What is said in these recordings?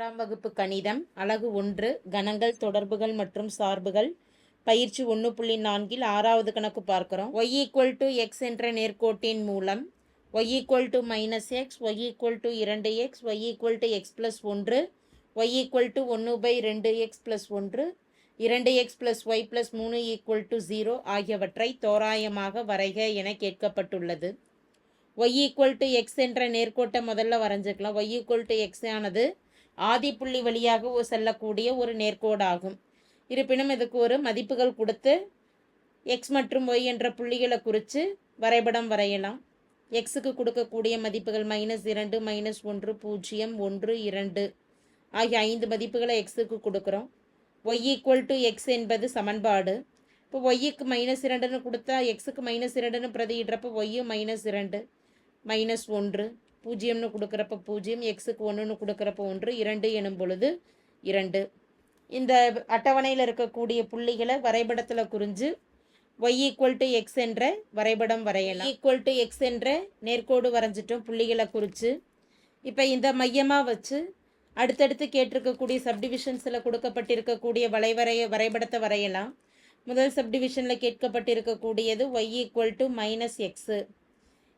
6ஆம் வகுப்பு கணிதம் அலகு 1 கணங்கள் தொடர்புகள் மற்றும் சார்புகள் பயிற்சி 1.4 6வது கணக்கு பார்க்கிறோம். y = x என்ற நேர்கோட்டின் மூலம் y = -x, y = 2x, y = x + 1, y = 1/2x + 1, 2x + y + 3 = 0 ஆகியவற்றை தோராயமாக வரைக என கேட்கப்பட்டுள்ளது. y = x என்ற நேர்கோட்டை முதல்ல வரைஞ்சிக்கலாம். y = x ஆனது ஆதிப்புள்ளி வழியாக செல்லக்கூடிய ஒரு நேர்கோடாகும். இருப்பினும் இதுக்கு ஒரு மதிப்புகள் கொடுத்து x மற்றும் y என்ற புள்ளிகளை குறித்து வரைபடம் வரையலாம். எக்ஸுக்கு கொடுக்கக்கூடிய மதிப்புகள் -2, -1, 0, 1, 2 ஆகிய 5 மதிப்புகளை எக்ஸுக்கு கொடுக்குறோம். y = x என்பது சமன்பாடு. இப்போ ஒய்க்கு -2ன்னு கொடுத்தா எக்ஸுக்கு -2ன்னு பிரதியிடுறப்போ ஒய்யும் -2, -1, 0ன்னு கொடுக்குறப்ப 0, எக்ஸுக்கு 1ன்னு கொடுக்குறப்ப 1, 2 எனும் பொழுது 2. இந்த அட்டவணையில் இருக்கக்கூடிய புள்ளிகளை வரைபடத்தில் குறிஞ்சு y = x என்ற வரைபடம் வரையலாம். y = x என்ற நேர்கோடு வரைஞ்சிட்டோம் புள்ளிகளை குறித்து. இப்போ இந்த மையமாக வச்சு அடுத்தடுத்து கேட்டிருக்கக்கூடிய சப்டிவிஷன்ஸில் கொடுக்கப்பட்டிருக்கக்கூடிய வரைபடத்தை வரையலாம். முதல் சப்டிவிஷனில் கேட்கப்பட்டிருக்கக்கூடியது y = -x.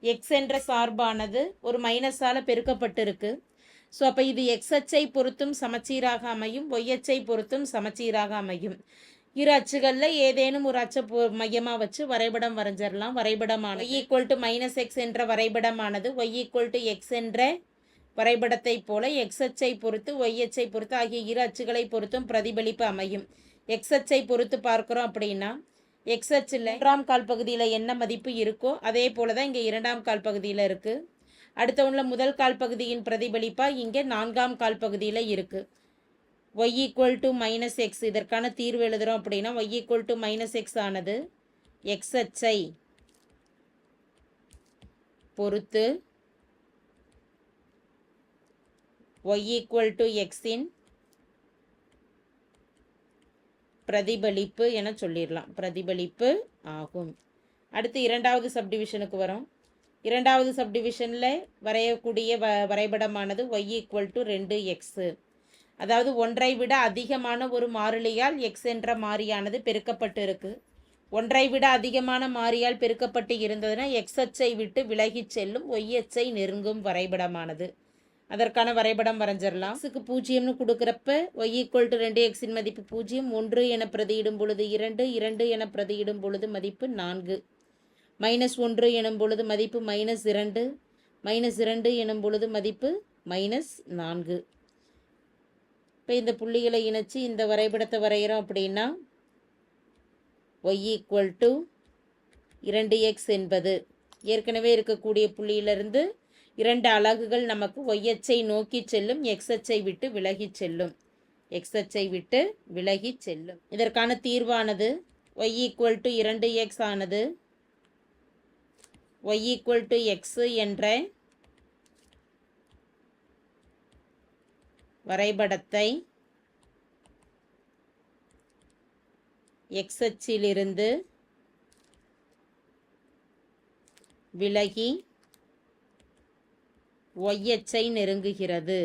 x என்ற சார்பானது ஒரு மைனஸால் பெருக்கப்பட்டிருக்கு. ஸோ அப்போ இது x அச்சை பொறுத்தும் சமச்சீராக அமையும், y அச்சை பொறுத்தும் சமச்சீராக அமையும். இரு அச்சுகளில் ஏதேனும் ஒரு அச்சை மையமாக வச்சு வரைபடம் வரைஞ்சிடலாம். வரைபடமானது y = -x என்ற வரைபடமானது y = x என்ற வரைபடத்தை போல x அச்சை பொறுத்து y அச்சை பொறுத்து ஆகிய இரு அச்சுகளை பொறுத்தும் பிரதிபலிப்பு அமையும். x அச்சை பொறுத்து பார்க்குறோம் அப்படின்னா x அச்சில் 1ஆம் கால் பகுதியில் என்ன மதிப்பு இருக்கோ அதே போல தான் இங்கே 2ஆம் கால் பகுதியில் இருக்குது. அடுத்த ஒன்றில் முதல் கால் பகுதியின் பிரதிபலிப்பாக இங்கே 4ஆம் கால் பகுதியில் இருக்குது. y = -x இதற்கான தீர்வு எழுதுகிறோம் அப்படின்னா y = -x ஆனது x அச்சை பொறுத்து y = x இன் பிரதிபலிப்பு என சொல்லிடலாம். பிரதிபலிப்பு ஆகும். அடுத்து இரண்டாவது சப்டிவிஷனுக்கு வரோம். இரண்டாவது சப்டிவிஷனில் வரையக்கூடிய வரைபடமானது y = 2x. அதாவது ஒன்றை விட அதிகமான ஒரு மாறிலியால் x என்ற மாறியானது பெருக்கப்பட்டு இருக்கு. ஒன்றை விட அதிகமான மாறியால் பெருக்கப்பட்டு இருந்ததுன்னா x அச்சை விட்டு விலகி செல்லும், y அச்சை நெருங்கும் வரைபடமானது. அதற்கான வரைபடம் வரைஞ்சிடலாம். x க்கு 0ன்னு கொடுக்குறப்ப y = 2x இன் மதிப்பு 0, 1 என பிரதியிடும் பொழுது 2, 2 என பிரதியிடும் பொழுது மதிப்பு 4, -1 எனும் பொழுது மதிப்பு -2, -2 எனும் பொழுது மதிப்பு -4. இப்போ இந்த புள்ளிகளை இணைச்சி இந்த வரைபடத்தை வரைகிறோம் அப்படின்னா y = 2x என்பது ஏற்கனவே இருக்கக்கூடிய புள்ளியிலிருந்து 2 அலகுகள் நமக்கு y அச்சை நோக்கி செல்லும், x அச்சை விட்டு விலகி செல்லும். x அச்சை விட்டு விலகி செல்லும். இதற்கான தீர்வானது y = 2x ஆனது y = x என்ற வரைபடத்தை x அச்சிலிருந்து விலகி y அச்சை நெருங்குகிறது.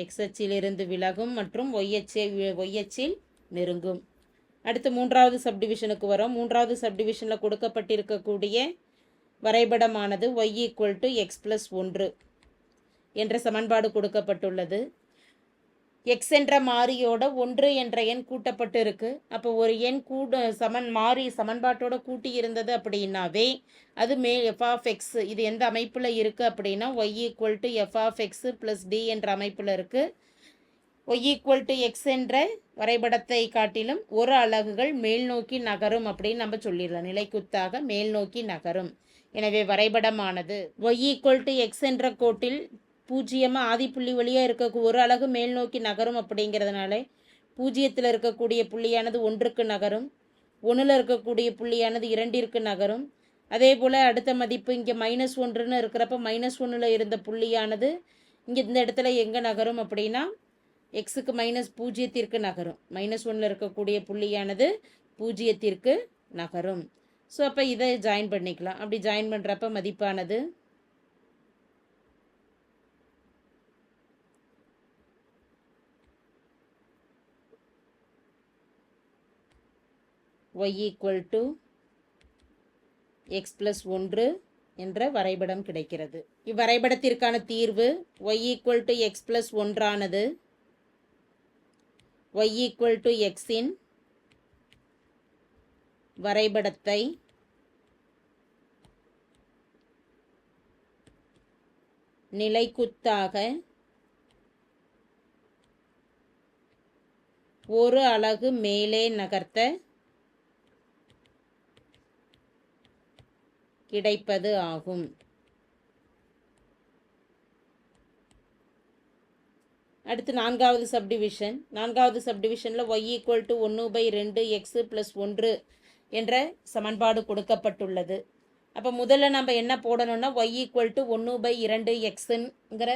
x அச்சிலிருந்து விலகும் மற்றும் y அச்சில் நெருங்கும். அடுத்து மூன்றாவது சப்டிவிஷனுக்கு வரோம். மூன்றாவது சப்டிவிஷனில் கொடுக்கப்பட்டிருக்கக்கூடிய வரைபடமானது y = x + 1 என்ற சமன்பாடு கொடுக்கப்பட்டுள்ளது. x என்ற மாறியோட 1 என்ற எண் கூட்டப்பட்டு இருக்கு. அப்போ ஒரு எண் மாறி சமன்பாட்டோட கூட்டி இருந்தது அப்படின்னாவே அது f(x) இது எந்த அமைப்பில் இருக்குது அப்படின்னா y = f(x + d) என்ற அமைப்பில் இருக்குது. y = x என்ற வரைபடத்தை காட்டிலும் ஒரு அலகுகள் மேல் நோக்கி நகரும் அப்படின்னு நம்ம சொல்லிடலாம். நிலைக்குத்தாக மேல் நோக்கி நகரும். எனவே வரைபடமானது y = x என்ற கோட்டில் 0 ஆதிப்புள்ளி வழியாக இருக்க ஒரு அலகு மேல் நோக்கி நகரும். அப்படிங்கிறதுனால 0த்தில் இருக்கக்கூடிய புள்ளியானது 1க்கு நகரும், 1ல் இருக்கக்கூடிய புள்ளியானது 2ற்கு நகரும். அதே போல் அடுத்த மதிப்பு இங்கே -1ன்னு இருக்கிறப்ப -1ல் இருந்த புள்ளியானது இங்கே இந்த இடத்துல எங்கே நகரும் அப்படின்னா எக்ஸுக்கு -0த்திற்கு நகரும். -1ல் இருக்கக்கூடிய புள்ளியானது 0த்திற்கு நகரும். ஸோ அப்போ இதை ஜாயின் பண்ணிக்கலாம். அப்படி ஜாயின் பண்ணுறப்ப மதிப்பானது y equal to X plus 1 என்ற வரைபடம் கிடைக்கிறது. இவ்வரைபடத்திற்கான தீர்வு y equal to X plus 1 ஆனது y ஈக்குவல் டு எக்ஸின் வரைபடத்தை நிலைக்குத்தாக ஒரு அலகு மேலே நகர்த்த கிடைப்பது ஆகும். அடுத்து நான்காவது சப்டிவிஷன். நான்காவது சப்டிவிஷனில் y equal to 1/2 X plus 1 என்ற சமன்பாடு கொடுக்கப்பட்டுள்ளது. அப்போ முதல்ல நம்ம என்ன போடணும்னா y ஈக்குவல் டு 1/2 எக்ஸுங்கிற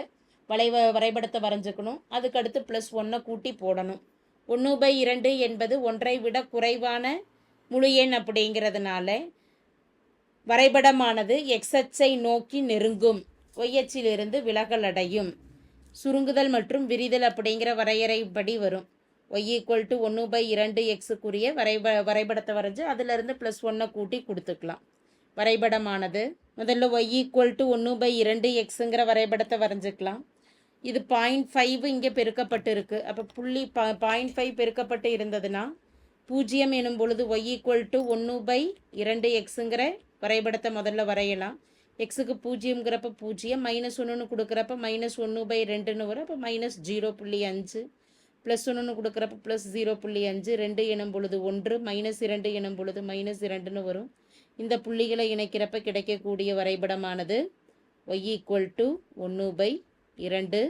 வரைபடத்தை வரைஞ்சிக்கணும். அதுக்கடுத்து ப்ளஸ் 1 கூட்டி போடணும். 1/2 என்பது 1ஐ விட குறைவான முழு எண் அப்படிங்கிறதுனால வரைபடமானது எக்ஸ் அச்சை நோக்கி நெருங்கும், ஒய் அச்சிலிருந்து விலகல் அடையும். சுருங்குதல் மற்றும் விரிதல் அப்படிங்கிற வரையறைப்படி வரும். y ஈக்குவல் டு 1/2 எக்ஸுக்குரிய வரைபடத்தை வரைஞ்சி அதிலிருந்து ப்ளஸ் 1 கூட்டி கொடுத்துக்கலாம். வரைபடமானது முதல்ல y ஈக்குவல் டு 1/2 எக்ஸுங்கிற வரைபடத்தை வரைஞ்சிக்கலாம். இது 0.5 இங்கே பெருக்கப்பட்டு இருக்கு. அப்போ புள்ளி 0.5 பெருக்கப்பட்டு இருந்ததுன்னா 0 எனும் பொழுது y ஈக்குவல் டு 1/2 எக்ஸுங்கிற வரைபடத்தை முதல்ல வரையலாம். எக்ஸுக்கு 0ங்கிறப்ப 0, -1ன்னு கொடுக்குறப்ப -1/2ன்னு வரும். அப்போ -0.5, ப்ளஸ் 1ன்னு கொடுக்குறப்ப ப்ளஸ் 0.5, 2 எனும் பொழுது 1, -2 எனும் பொழுது -2ன்னு வரும். இந்த புள்ளிகளை இணைக்கிறப்ப கிடைக்கக்கூடிய வரைபடமானது y ஈக்குவல் டு 1/2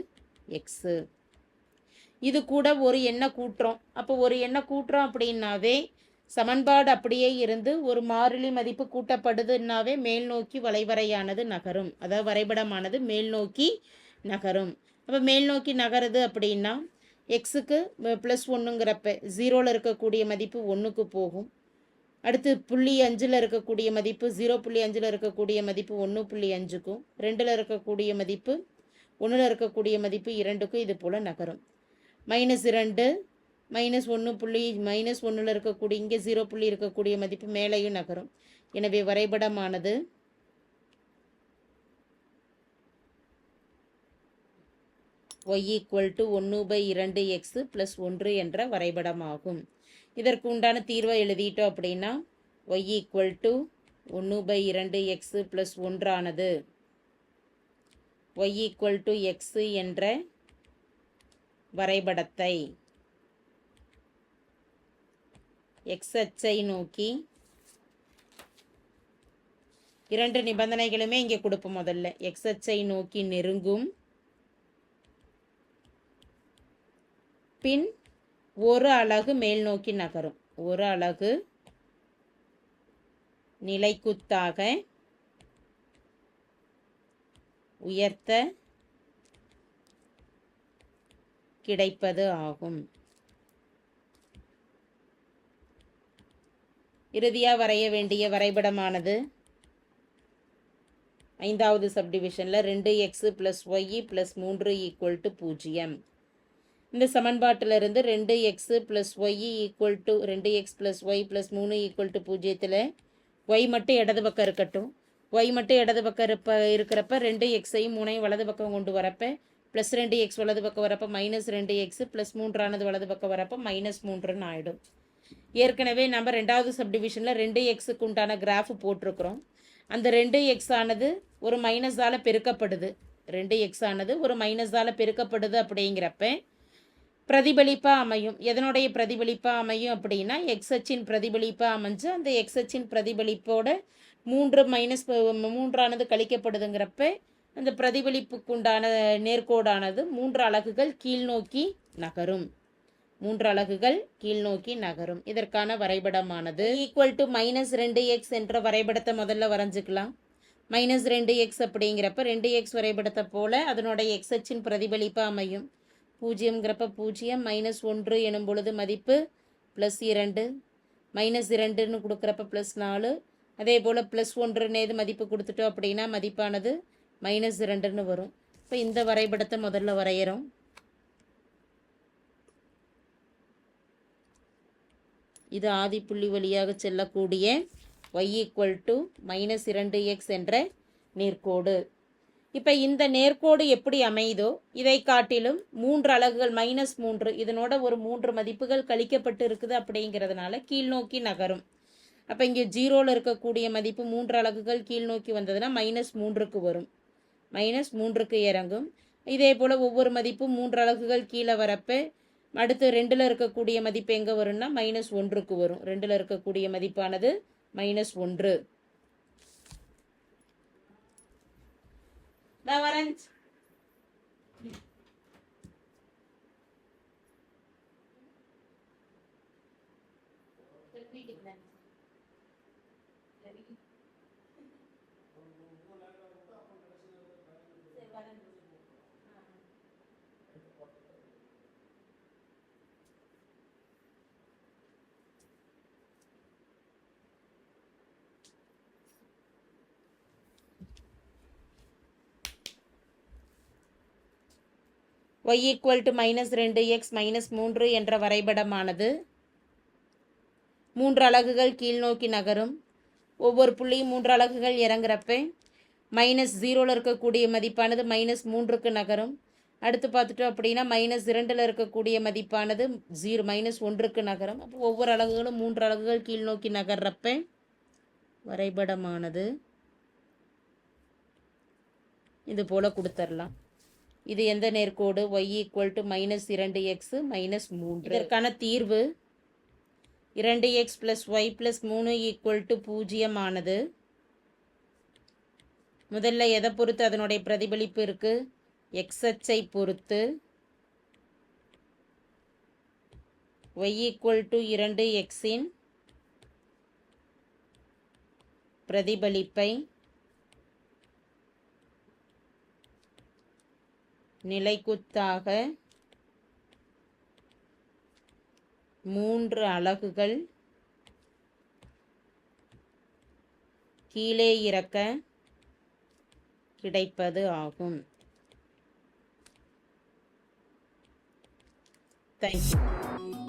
எக்ஸு. இது கூட ஒரு எண்ணை கூட்டுறோம். அப்போ ஒரு எண்ணை கூட்டுறோம் அப்படின்னாவே சமன்பாடு அப்படியே இருந்து ஒரு மாறிலி மதிப்பு கூட்டப்படுதுன்னாவே மேல் நோக்கி வளைவரையானது நகரும். அதாவது வரைபடமானது மேல் நோக்கி நகரும். அப்போ மேல் நோக்கி நகருது அப்படின்னா எக்ஸுக்கு ப்ளஸ் 1ங்கிறப்ப 0ல் இருக்கக்கூடிய மதிப்பு 1க்கு போகும். அடுத்து 0.5ல் இருக்கக்கூடிய மதிப்பு 0.5ல் இருக்கக்கூடிய மதிப்பு 1.5க்கும், 2ல் இருக்கக்கூடிய மதிப்பு 1ல் இருக்கக்கூடிய மதிப்பு 2க்கும் இது போல் நகரும். -2 -1ல் இருக்கக்கூடிய இங்கே 0 இருக்கக்கூடிய மதிப்பு மேலேயும் நகரும். எனவே வரைபடமானது y equal to 1/2 X plus 1 என்ற வரைபடமாகும். இதற்கு உண்டான தீர்வை எழுதிட்டோம் அப்படின்னா y equal to 1/2 X plus 1 ஆனது y ஈக்குவல் டு எக்ஸ் என்ற வரைபடத்தை எக்ஸ் அச்சை நோக்கி, இரண்டு நிபந்தனைகளுமே இங்கே கொடுப்போம். முதல்ல எக்ஸ் அச்சை நோக்கி நெருங்கும், பின் ஒரு அலகு மேல் நோக்கி நகரும். ஒரு அலகு நிலைக்குத்தாக உயர்த்த கிடைப்பது ஆகும். இறுதியாக வரைய வேண்டிய வரைபடமானது ஐந்தாவது சப்டிவிஷனில் 2x + y + 3 = 0. இந்த சமன்பாட்டிலிருந்து 2x + y = 2x + y + 3 = 0த்தில் y மட்டும் இடது பக்கம் இருக்கட்டும். y மட்டும் இடது பக்கம் இருக்கிறப்ப 2xஐயும் 3ஐயும் வலது பக்கம் கொண்டு வரப்போ +2x வலது பக்கம் வரப்போ -2x + 3ஆனது வலது பக்கம் வரப்போ -3ன்னு ஆகிடும். ஏற்கனவே நம்ம ரெண்டாவது சப்டிவிஷனில் 2xக்கு உண்டான கிராஃப் போட்டிருக்கிறோம். அந்த 2x ஆனது ஒரு மைனஸால் பெருக்கப்படுது. 2x ஆனது ஒரு மைனஸால் பெருக்கப்படுது அப்படிங்கிறப்ப பிரதிபலிப்பாக அமையும். எதனுடைய பிரதிபலிப்பாக அமையும் அப்படின்னா எக்ஸ் அச்சின் பிரதிபலிப்பாக அமைஞ்சு அந்த எக்ஸ் அச்சின் பிரதிபலிப்போட 3 கழிக்கப்படுதுங்கிறப்ப அந்த பிரதிபலிப்புக்கு உண்டான நேர்கோடானது 3 அலகுகள் கீழ்நோக்கி நகரும். 3 அலகுகள் கீழ்நோக்கி நகரும். இதற்கான வரைபடமானது ஈக்குவல் டு -2x என்ற வரைபடத்தை முதல்ல வரைஞ்சிக்கலாம். -2x அப்படிங்கிறப்ப 2x வரைபடத்தை போல அதனுடைய எக்ஸ் அச்சின் பிரதிபலிப்பாக அமையும். 0ங்கிறப்ப 0, -1 எனும் பொழுது மதிப்பு +2, -2ன்னு கொடுக்குறப்ப +4, அதே போல் +1 மதிப்பு கொடுத்துட்டோம் அப்படின்னா மதிப்பானது -2ன்னு வரும். இப்போ இந்த வரைபடத்தை முதல்ல வரைகிறோம். இது ஆதிப்புள்ளி வழியாக செல்லக்கூடிய y -2x என்ற நேர்கோடு. இப்போ இந்த நேர்கோடு எப்படி அமையுதோ இதை காட்டிலும் 3 அலகுகள் -3 இதனோட ஒரு 3 மதிப்புகள் கழிக்கப்பட்டு இருக்குது அப்படிங்கிறதுனால கீழ்நோக்கி நகரும். அப்போ இங்கே 0ல் இருக்கக்கூடிய மதிப்பு 3 அலகுகள் கீழ்நோக்கி வந்ததுன்னா -3க்கு வரும், -3க்கு இறங்கும். இதே போல் ஒவ்வொரு மதிப்பும் 3 அலகுகள் கீழே வரப்போ அடுத்து 2ல் இருக்கக்கூடிய மதிப்பு எங்கே வரும்னா -1க்கு வரும். 2ல் இருக்கக்கூடிய மதிப்பானது -1. Da வரேன். y -2x -3 என்ற வரைபடமானது 3 அலகுகள் கீழ்நோக்கி நகரும். ஒவ்வொரு புள்ளியும் 3 அலகுகள் இறங்குறப்ப -0ல் இருக்கக்கூடிய மதிப்பானது -3க்கு நகரும். அடுத்து பார்த்துட்டோம் அப்படின்னா -2ல் இருக்கக்கூடிய மதிப்பானது -1க்கு நகரும். அப்போ ஒவ்வொரு அலகுகளும் 3 அலகுகள் கீழ்நோக்கி நகர்றப்ப வரைபடமானது இது போல் கொடுத்துடலாம். இது எந்த நேர்கோடு? y -2x -3. இதற்கான தீர்வு 2x + y + 3 0 ஆனது. முதல்ல எதை பொறுத்து அதனுடைய பிரதிபலிப்பு இருக்குது? x அச்சை பொறுத்து y 2x பிரதிபலிப்பை நிலைக்குத்தாக 3 அலகுகள் கீழே இறக்க கிடைப்பது ஆகும். தேங்க்யூ.